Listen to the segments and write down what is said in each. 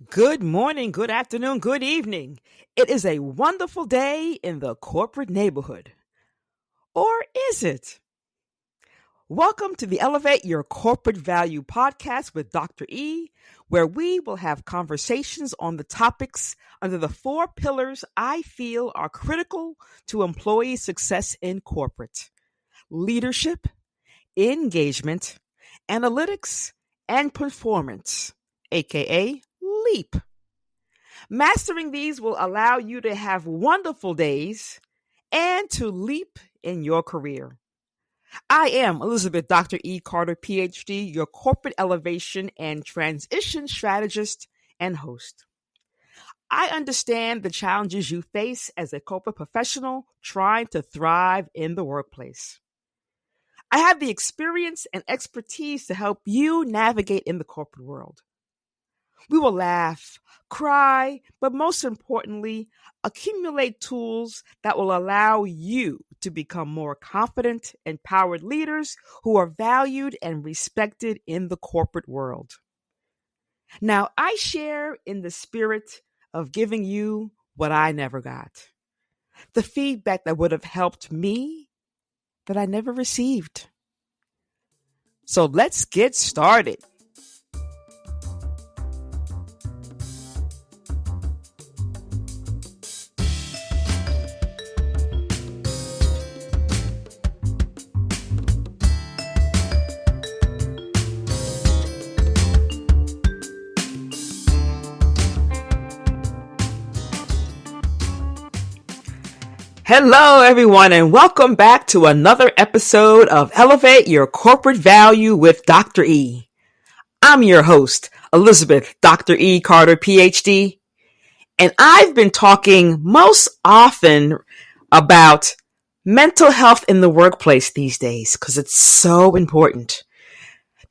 Good morning, good afternoon, good evening. It is a wonderful day in the corporate neighborhood. Or is it? Welcome to the Elevate Your Corporate Value podcast with Dr. E, where we will have conversations on the topics under the four pillars I feel are critical to employee success in corporate: leadership, engagement, analytics, and performance, aka LEAP. Mastering these will allow you to have wonderful days and to leap in your career. I am Elizabeth Dr. E. Carter, PhD, your corporate elevation and transition strategist and host. I understand the challenges you face as a corporate professional trying to thrive in the workplace. I have the experience and expertise to help you navigate in the corporate world. We will laugh, cry, but most importantly, accumulate tools that will allow you to become more confident, empowered leaders who are valued and respected in the corporate world. Now, I share in the spirit of giving you what I never got, the feedback that would have helped me that I never received. So let's get started. Hello, everyone, and welcome back to another episode of Elevate Your Corporate Value with Dr. E. I'm your host, Elizabeth Dr. E. Carter, PhD, and I've been talking most often about mental health in the workplace these days because it's so important.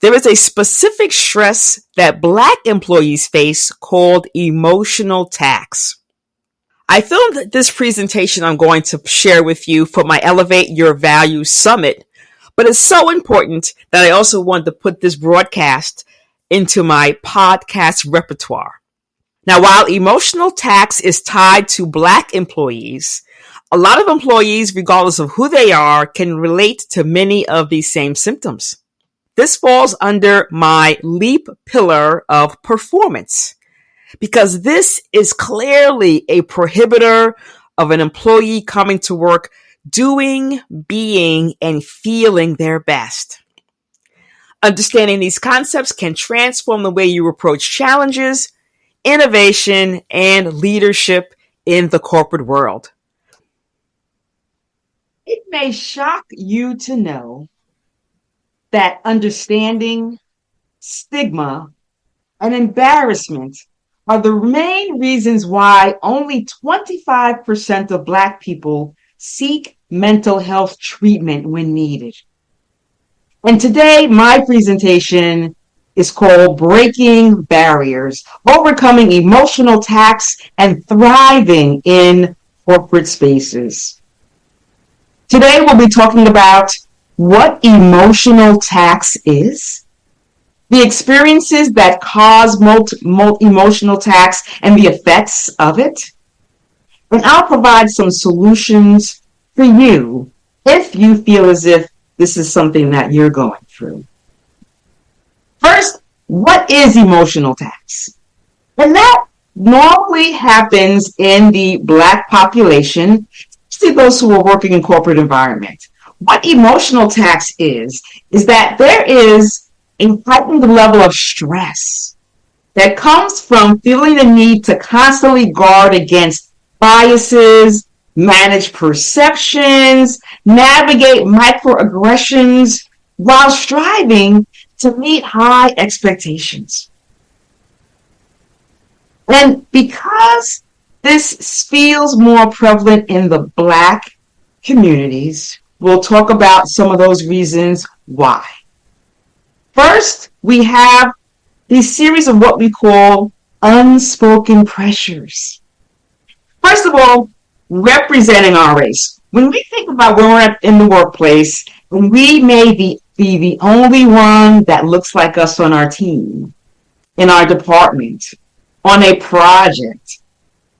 There is a specific stress that Black employees face called emotional tax. I filmed this presentation I'm going to share with you for my Elevate Your Value Summit, but it's so important that I also wanted to put this broadcast into my podcast repertoire. Now, while emotional tax is tied to Black employees, a lot of employees, regardless of who they are, can relate to many of these same symptoms. This falls under my LEAP pillar of performance, because this is clearly a prohibitor of an employee coming to work doing, being, and feeling their best. Understanding these concepts can transform the way you approach challenges, innovation, and leadership in the corporate world. It may shock you to know that understanding, stigma, and embarrassment are the main reasons why only 25% of Black people seek mental health treatment when needed. And today, my presentation is called Breaking Barriers, Overcoming Emotional Tax and Thriving in Corporate Spaces. Today, we'll be talking about what emotional tax is, the experiences that cause emotional tax and the effects of it. And I'll provide some solutions for you if you feel as if this is something that you're going through. First, what is emotional tax? And that normally happens in the Black population, especially those who are working in corporate environment. What emotional tax is that there is a heightened level of stress that comes from feeling the need to constantly guard against biases, manage perceptions, navigate microaggressions while striving to meet high expectations. And because this feels more prevalent in the Black communities, we'll talk about some of those reasons why. First, we have the series of what we call unspoken pressures. First of all, representing our race. When we think about when we're in the workplace, and we may be the only one that looks like us on our team, in our department, on a project.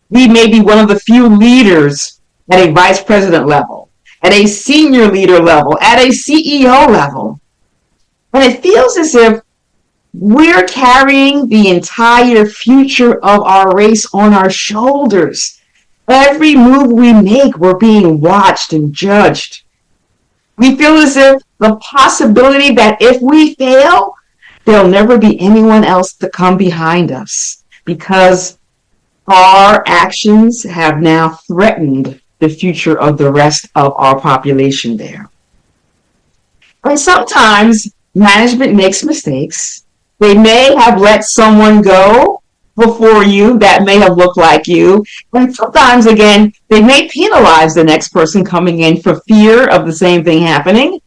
We may be one of the few leaders at a vice president level, at a senior leader level, at a CEO level. And it feels as if we're carrying the entire future of our race on our shoulders. Every move we make, we're being watched and judged. We feel as if the possibility that if we fail, there'll never be anyone else to come behind us because our actions have now threatened the future of the rest of our population there. And sometimes management makes mistakes. They may have let someone go before you that may have looked like you. And sometimes, again, they may penalize the next person coming in for fear of the same thing happening.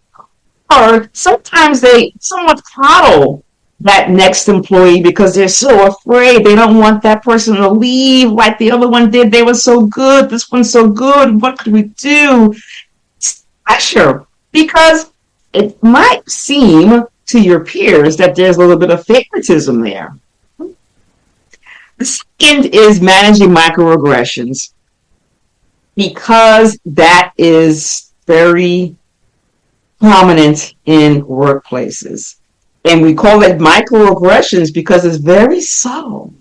Or sometimes they somewhat coddle that next employee because they're so afraid. They don't want that person to leave like the other one did. They were so good. This one's so good. What could we do? It's pressure because it might seem to your peers that there's a little bit of favoritism there. The second is managing microaggressions because that is very prominent in workplaces. And we call it microaggressions because it's very subtle.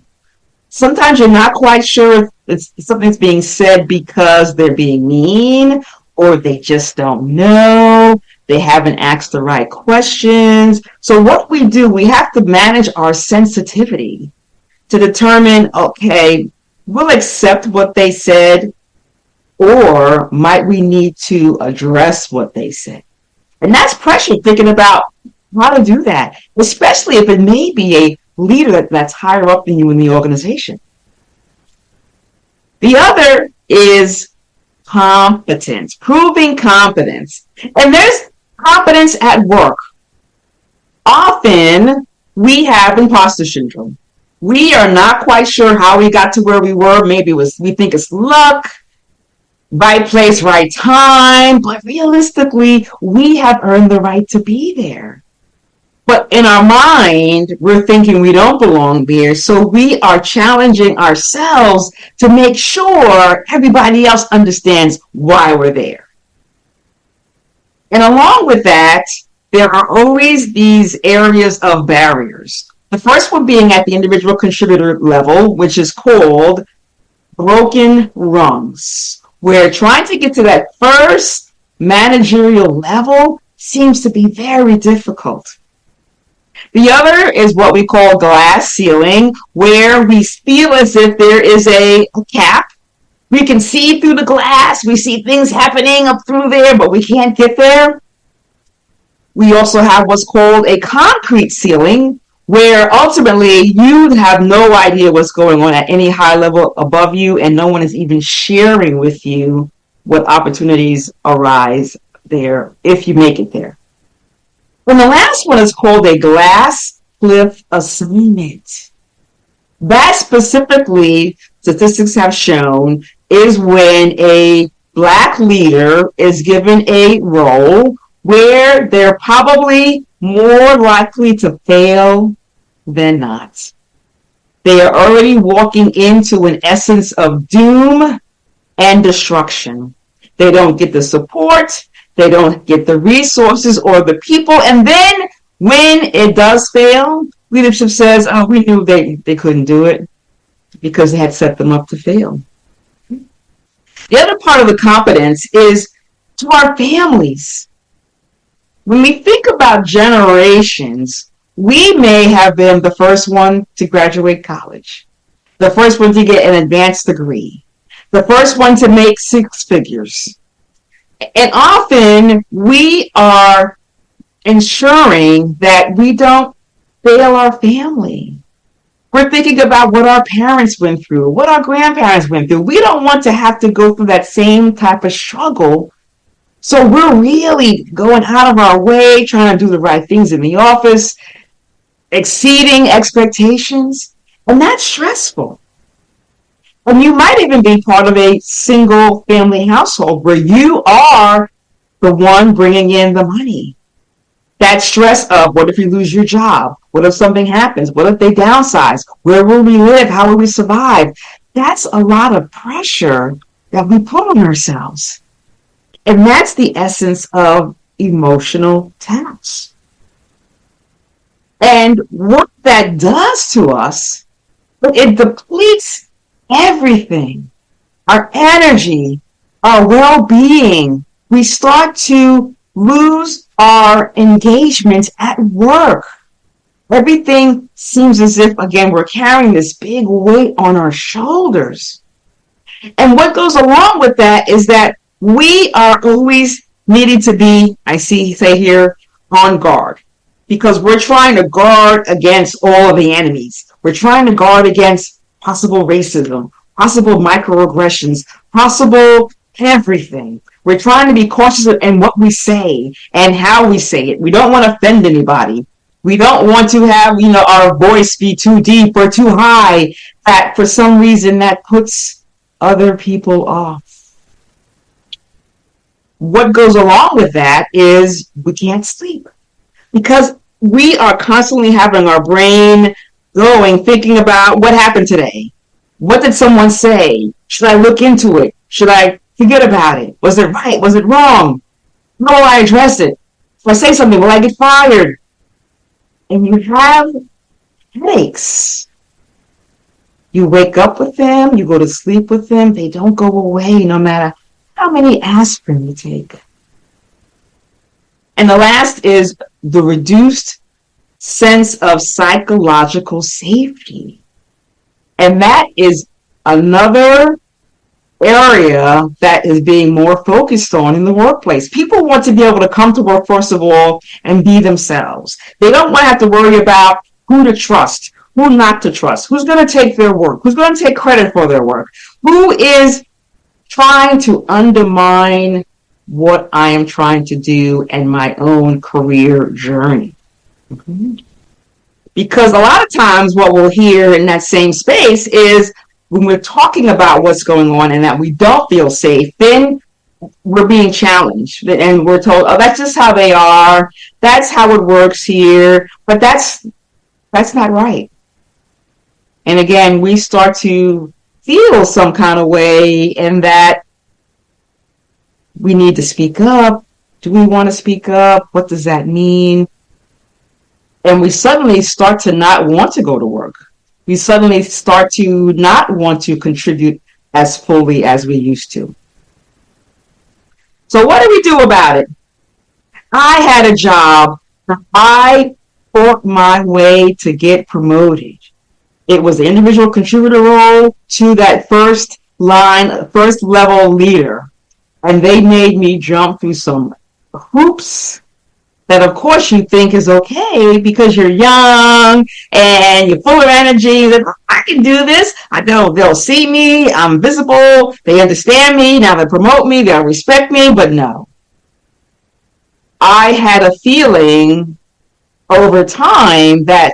Sometimes you're not quite sure if something's being said because they're being mean or they just don't know. They haven't asked the right questions. So what we do, we have to manage our sensitivity to determine, okay, we'll accept what they said, or might we need to address what they said? And that's pressure, thinking about how to do that, especially if it may be a leader that's higher up than you in the organization. The other is competence, proving competence. And there's competence at work. Often we have imposter syndrome. We are not quite sure how we got to where we were. Maybe we think it's luck, right place, right time. But realistically, we have earned the right to be there. But in our mind, we're thinking we don't belong there. So we are challenging ourselves to make sure everybody else understands why we're there. And along with that, there are always these areas of barriers. The first one being at the individual contributor level, which is called broken rungs, where trying to get to that first managerial level seems to be very difficult. The other is what we call glass ceiling, where we feel as if there is a cap. We can see through the glass. We see things happening up through there, but we can't get there. We also have what's called a concrete ceiling, where ultimately you have no idea what's going on at any high level above you, and no one is even sharing with you what opportunities arise there if you make it there. And the last one is called a glass cliff assignment. That specifically, statistics have shown, is when a Black leader is given a role where they're probably more likely to fail than not. They are already walking into an essence of doom and destruction. They don't get the support. They don't get the resources or the people. And then when it does fail, leadership says, oh, we knew they couldn't do it because they had set them up to fail. The other part of the competence is to our families. When we think about generations, we may have been the first one to graduate college, the first one to get an advanced degree, the first one to make six figures. And often we are ensuring that we don't fail our family. We're thinking about what our parents went through, what our grandparents went through. We don't want to have to go through that same type of struggle. So we're really going out of our way, trying to do the right things in the office, exceeding expectations. And that's stressful. And you might even be part of a single family household where you are the one bringing in the money. That stress of what if you lose your job? What if something happens? What if they downsize? Where will we live? How will we survive? That's a lot of pressure that we put on ourselves. And that's the essence of emotional tax. And what that does to us, it depletes everything, our energy, our well-being. We start to lose our engagement at work. Everything seems as if, again, we're carrying this big weight on our shoulders. And what goes along with that is that we are always needing to be, say here, on guard. Because we're trying to guard against all of the enemies. We're trying to guard against possible racism, possible microaggressions, possible everything. We're trying to be cautious in what we say and how we say it. We don't want to offend anybody. We don't want to have, our voice be too deep or too high that for some reason that puts other people off. What goes along with that is we can't sleep because we are constantly having our brain going, thinking about what happened today. What did someone say? Should I look into it? Should I forget about it? Was it right? Was it wrong? How will I address it? If I say something, will I get fired? And you have headaches. You wake up with them, you go to sleep with them, they don't go away no matter how many aspirin you take. And the last is the reduced sense of psychological safety. And that is another area that is being more focused on in the workplace. People want to be able to come to work, first of all, and be themselves. They don't want to have to worry about who to trust, who not to trust, who's going to take their work, who's going to take credit for their work, who is trying to undermine what I am trying to do and my own career journey. Because a lot of times what we'll hear in that same space is when we're talking about what's going on and that we don't feel safe, then we're being challenged and we're told, oh, that's just how they are. That's how it works here. But that's not right. And again, we start to feel some kind of way in that we need to speak up. Do we want to speak up? What does that mean? And we suddenly start to not want to go to work. We suddenly start to not want to contribute as fully as we used to. So what do we do about it? I had a job. I fought my way to get promoted. It was the individual contributor role to that first level leader. And they made me jump through some hoops that of course you think is okay because you're young and you're full of energy. That I can do this. I know they'll see me. I'm visible. They understand me. Now they promote me. They'll respect me. But no. I had a feeling over time that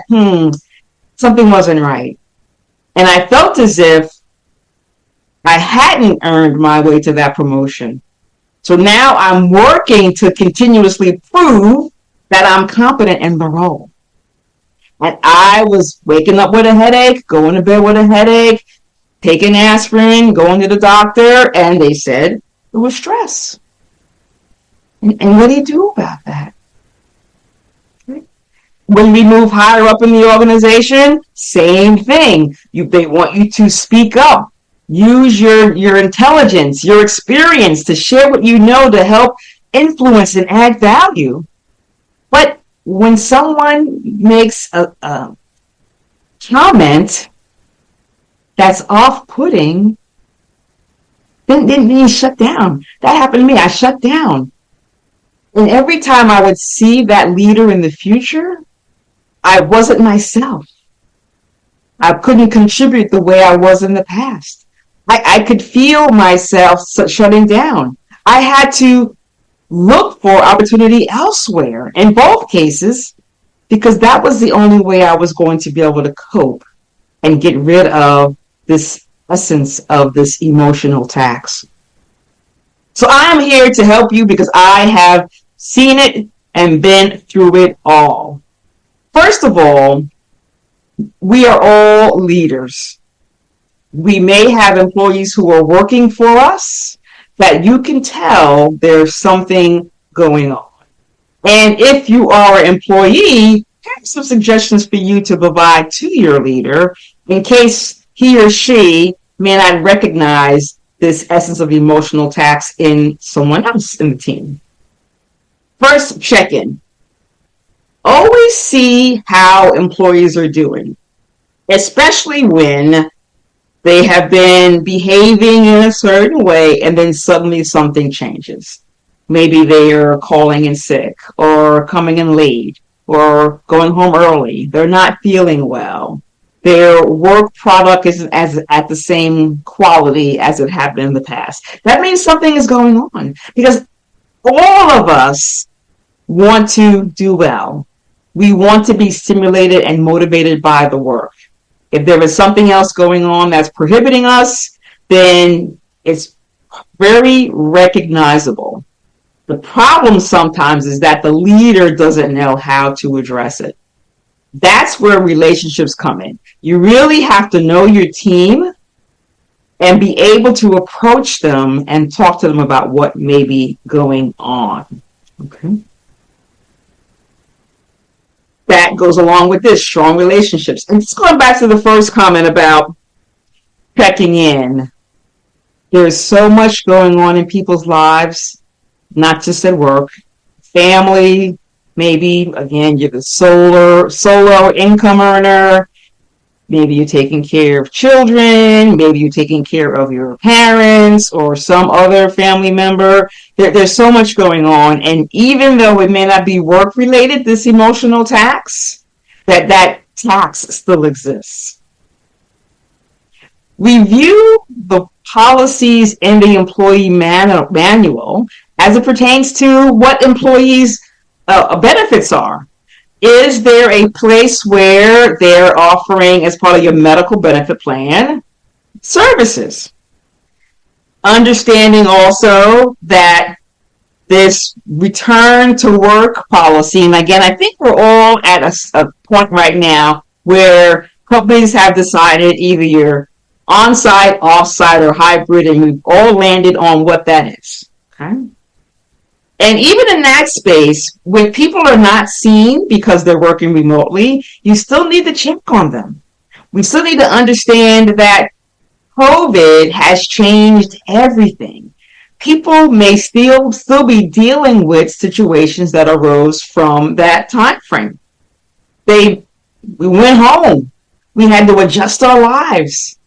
something wasn't right. And I felt as if I hadn't earned my way to that promotion. So now I'm working to continuously prove that I'm competent in the role. And I was waking up with a headache, going to bed with a headache, taking aspirin, going to the doctor, and they said it was stress. And what do you do about that? When we move higher up in the organization, same thing. They want you to speak up. Use your intelligence, your experience to share what you know to help influence and add value. But when someone makes a comment that's off-putting, then you shut down. That happened to me. I shut down. And every time I would see that leader in the future, I wasn't myself. I couldn't contribute the way I was in the past. I could feel myself shutting down. I had to look for opportunity elsewhere in both cases because that was the only way I was going to be able to cope and get rid of this essence of this emotional tax. So I am here to help you because I have seen it and been through it all. First of all, we are all leaders. We may have employees who are working for us that you can tell there's something going on. And if you are an employee, here's some suggestions for you to provide to your leader in case he or she may not recognize this essence of emotional tax in someone else in the team. First, check in. Always see how employees are doing, especially when they have been behaving in a certain way and then suddenly something changes. Maybe they are calling in sick or coming in late or going home early. They're not feeling well. Their work product isn't at the same quality as it had been in the past. That means something is going on because all of us want to do well. We want to be stimulated and motivated by the work. If there is something else going on that's prohibiting us, then it's very recognizable. The problem sometimes is that the leader doesn't know how to address it. That's where relationships come in. You really have to know your team and be able to approach them and talk to them about what may be going on. Okay. That goes along with this, strong relationships. And just going back to the first comment about checking in, there's so much going on in people's lives, not just at work, family, maybe, again, you're the solo income earner, maybe you're taking care of children, maybe you're taking care of your parents or some other family member. There's so much going on. And even though it may not be work related, this emotional tax, that tax still exists. Review the policies in the employee manual as it pertains to what employees' benefits are. Is there a place where they're offering, as part of your medical benefit plan, services? Understanding also that this return to work policy, and again, I think we're all at a point right now where companies have decided either you're on-site, off-site, or hybrid, and we've all landed on what that is. Okay. And even in that space, when people are not seen because they're working remotely, you still need to check on them. We still need to understand that COVID has changed everything. People may still be dealing with situations that arose from that time frame. We went home. We had to adjust our lives.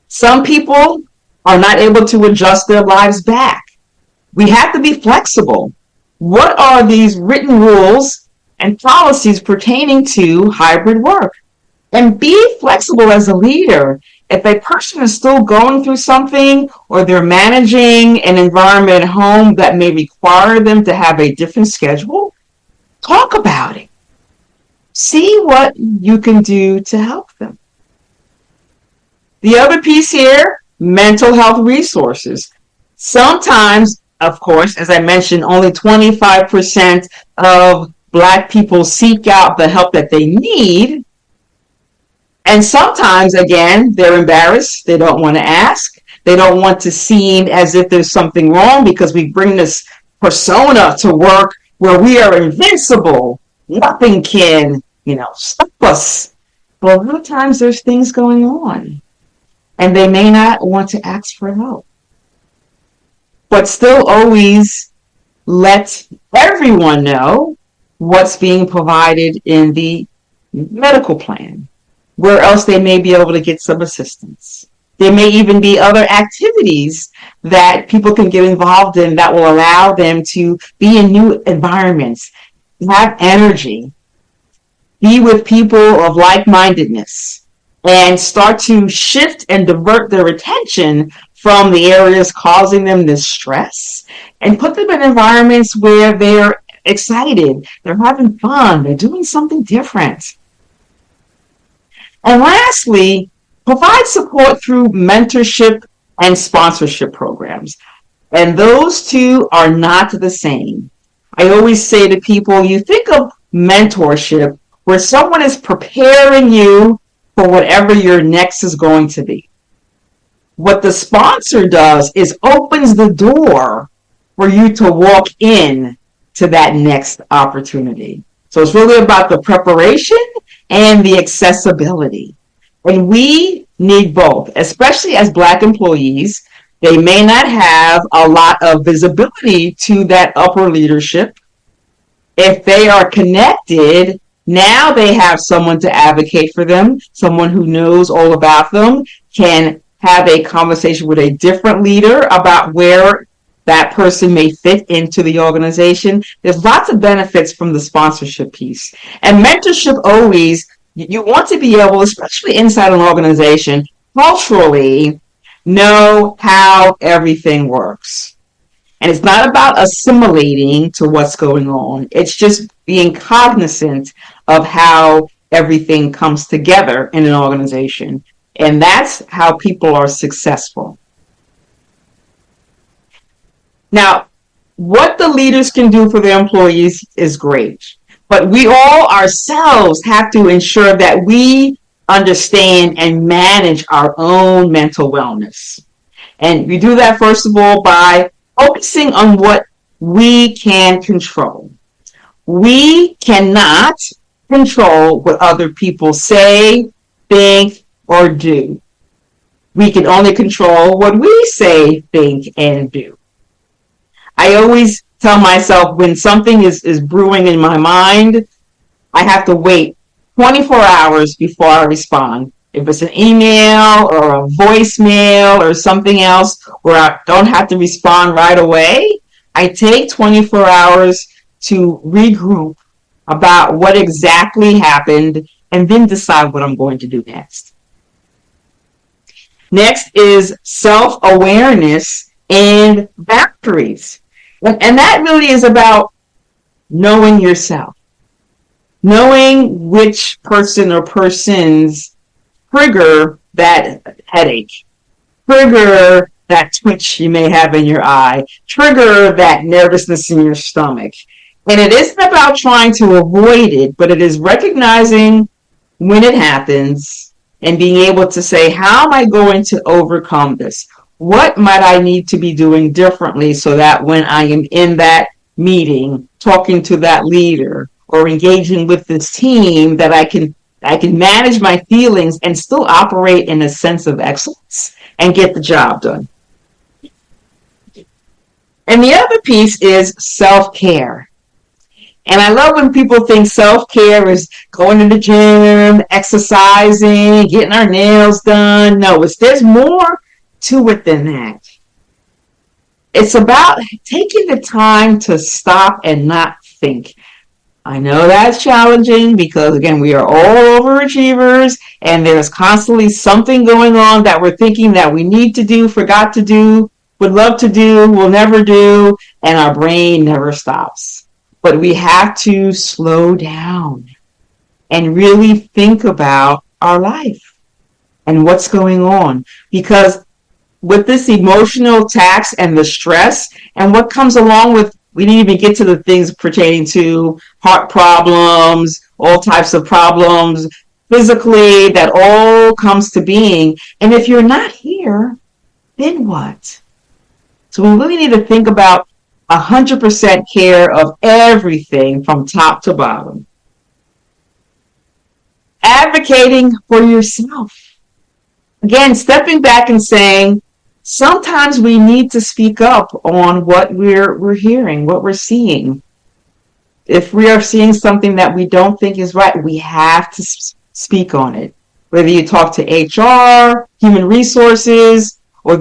Some people are not able to adjust their lives back. We have to be flexible. What are these written rules and policies pertaining to hybrid work? And be flexible as a leader. If a person is still going through something or they're managing an environment at home that may require them to have a different schedule, talk about it. See what you can do to help them. The other piece here, mental health resources. Sometimes, of course, as I mentioned, only 25% of Black people seek out the help that they need. And sometimes, again, they're embarrassed. They don't want to ask. They don't want to seem as if there's something wrong because we bring this persona to work where we are invincible. Nothing can, stop us. But a lot of times there's things going on and they may not want to ask for help. But still always let everyone know what's being provided in the medical plan, where else they may be able to get some assistance. There may even be other activities that people can get involved in that will allow them to be in new environments, have energy, be with people of like-mindedness, and start to shift and divert their attention from the areas causing them this stress and put them in environments where they're excited, they're having fun, they're doing something different. And lastly, provide support through mentorship and sponsorship programs. And those two are not the same. I always say to people, you think of mentorship, where someone is preparing you for whatever your next is going to be. What the sponsor does is opens the door for you to walk in to that next opportunity. So it's really about the preparation and the accessibility. And we need both, especially as Black employees. They may not have a lot of visibility to that upper leadership. If they are connected, now they have someone to advocate for them, someone who knows all about them, can have a conversation with a different leader about where that person may fit into the organization. There's lots of benefits from the sponsorship piece. And mentorship always, you want to be able, especially inside an organization, culturally, know how everything works. And it's not about assimilating to what's going on. It's just being cognizant of how everything comes together in an organization. And that's how people are successful. Now, what the leaders can do for their employees is great. But we all ourselves have to ensure that we understand and manage our own mental wellness. And we do that, first of all, by focusing on what we can control. We cannot control what other people say, think, or do. We can only control what we say, think, and do. I always tell myself when something is brewing in my mind, I have to wait 24 hours before I respond. If it's an email or a voicemail or something else where I don't have to respond right away, I take 24 hours to regroup about what exactly happened and then decide what I'm going to do next. Next is self-awareness and boundaries. And that really is about knowing yourself, knowing which person or persons trigger that headache, trigger that twitch you may have in your eye, trigger that nervousness in your stomach. And it isn't about trying to avoid it, but it is recognizing when it happens and being able to say, how am I going to overcome this? What might I need to be doing differently so that when I am in that meeting, talking to that leader or engaging with this team, that I can manage my feelings and still operate in a sense of excellence and get the job done. And the other piece is self-care. And I love when people think self-care is going to the gym, exercising, getting our nails done. No, there's more to it than that. It's about taking the time to stop and not think. I know that's challenging because, again, we are all overachievers and there's constantly something going on that we're thinking that we need to do, forgot to do, would love to do, will never do, and our brain never stops. But we have to slow down and really think about our life and what's going on. Because with this emotional tax and the stress and what comes along with, we didn't even get to the things pertaining to heart problems, all types of problems, physically, that all comes to being. And if you're not here, then what? So we really need to think about 100% care of everything from top to bottom. Advocating for yourself. Again, stepping back and saying, sometimes we need to speak up on what we're hearing, what we're seeing. If we are seeing something that we don't think is right, we have to speak on it. Whether you talk to HR, human resources, or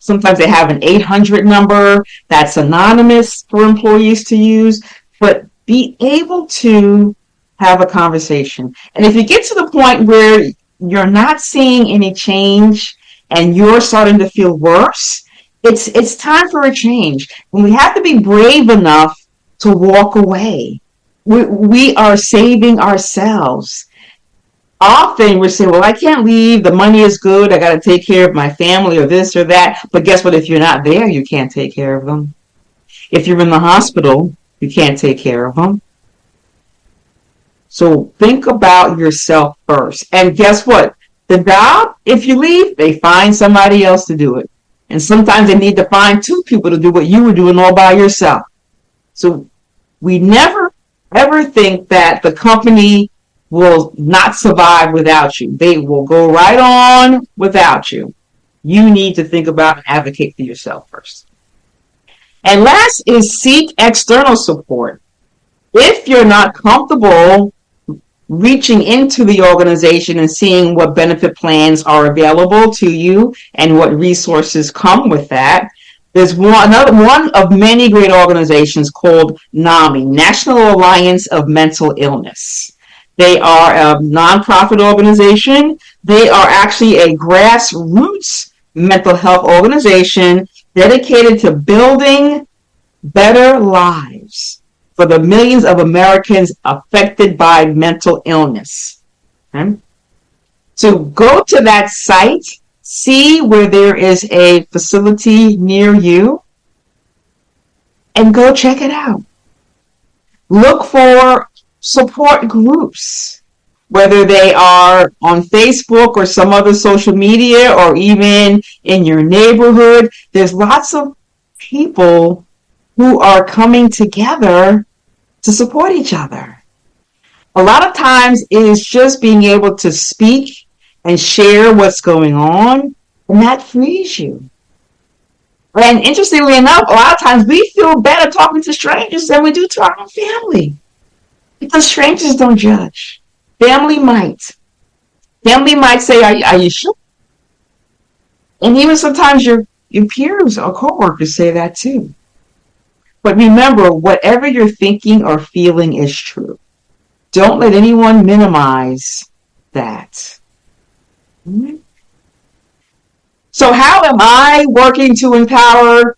sometimes they have an 800 number that's anonymous for employees to use, but be able to have a conversation. And if you get to the point where you're not seeing any change and you're starting to feel worse, it's time for a change. And we have to be brave enough to walk away. We are saving ourselves. Often we're saying, well, I can't leave. The money is good. I got to take care of my family or this or that. But guess what? If you're not there, you can't take care of them. If you're in the hospital, you can't take care of them. So think about yourself first. And guess what? The job, if you leave, they find somebody else to do it. And sometimes they need to find two people to do what you were doing all by yourself. So we never ever think that the company will not survive without you. They will go right on without you. You need to think about and advocate for yourself first. And last is seek external support. If you're not comfortable reaching into the organization and seeing what benefit plans are available to you and what resources come with that, there's one of many great organizations called NAMI, National Alliance of Mental Illness. They are a nonprofit organization. They are actually a grassroots mental health organization dedicated to building better lives for the millions of Americans affected by mental illness. Okay? So go to that site, see where there is a facility near you, and go check it out. Look for support groups, whether they are on Facebook or some other social media or even in your neighborhood. There's lots of people who are coming together to support each other. A lot of times it is just being able to speak and share what's going on, and that frees you. And interestingly enough, a lot of times we feel better talking to strangers than we do to our own family. Because strangers don't judge. Family might. Family might say, are you sure? And even sometimes your peers or coworkers say that too. But remember, whatever you're thinking or feeling is true. Don't let anyone minimize that. So how am I working to empower,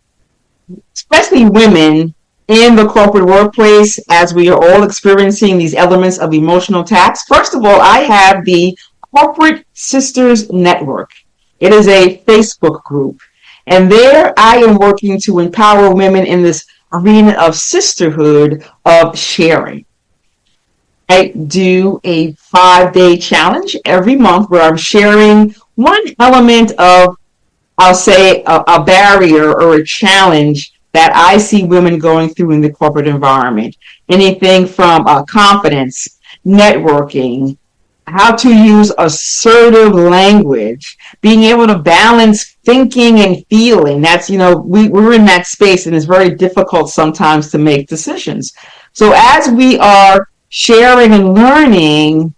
especially women, in the corporate workplace as we are all experiencing these elements of emotional attacks? First of all, I have the Corporate Sisters Network. It is a Facebook group. And there I am working to empower women in this arena of sisterhood, of sharing. I do a 5-day challenge every month where I'm sharing one element of, I'll say, a barrier or a challenge that I see women going through in the corporate environment. Anything from confidence, networking, how to use assertive language, being able to balance thinking and feeling. That's, we're in that space and it's very difficult sometimes to make decisions. So as we are sharing and learning,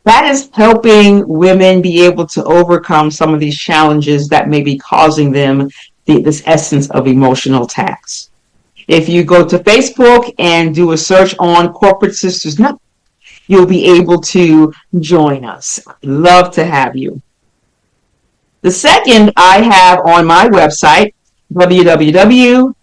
that is helping women be able to overcome some of these challenges that may be causing them this essence of emotional attacks. If you go to Facebook and do a search on Corporate Sisters Network, you'll be able to join us. Love to have you. The second I have on my website, www.eac-appeal,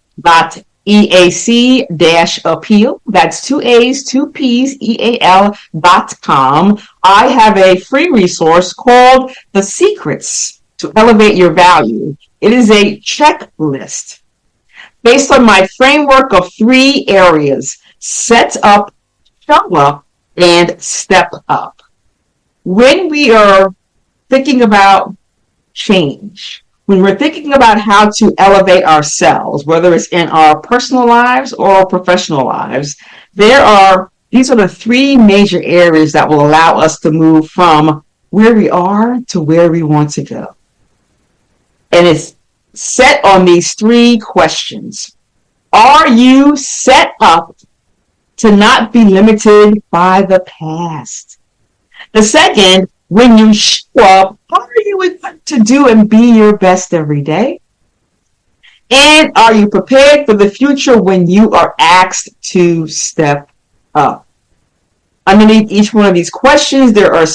that's 2 A's, 2 P's, EAL.com. I have a free resource called The Secrets to Elevate Your Value. It is a checklist based on my framework of 3 areas: set up, show up, and step up. When we are thinking about change, when we're thinking about how to elevate ourselves, whether it's in our personal lives or professional lives, these are the 3 major areas that will allow us to move from where we are to where we want to go. And it's set on these 3 questions. Are you set up to not be limited by the past? The second, when you show up, how are you equipped to do and be your best every day? And are you prepared for the future when you are asked to step up? Underneath each one of these questions, there are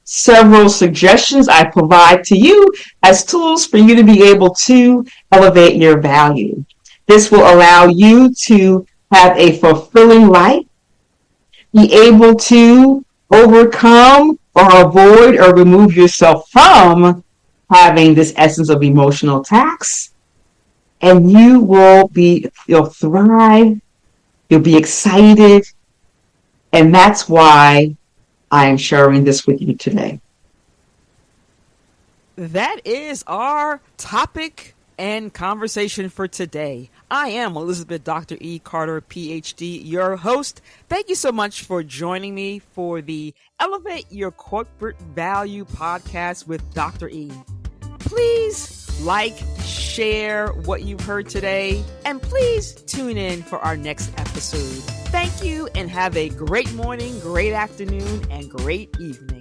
several suggestions I provide to you as tools for you to be able to elevate your value. This will allow you to have a fulfilling life, be able to overcome or avoid or remove yourself from having this essence of emotional attacks, and you'll thrive, you'll be excited, and that's why I am sharing this with you today. That is our topic and conversation for today. I am Elizabeth Dr. E. Carter, PhD, your host. Thank you so much for joining me for the Elevate Your Corporate Value podcast with Dr. E. Please like, share what you've heard today, and please tune in for our next episode. Thank you and have a great morning, great afternoon, and great evening.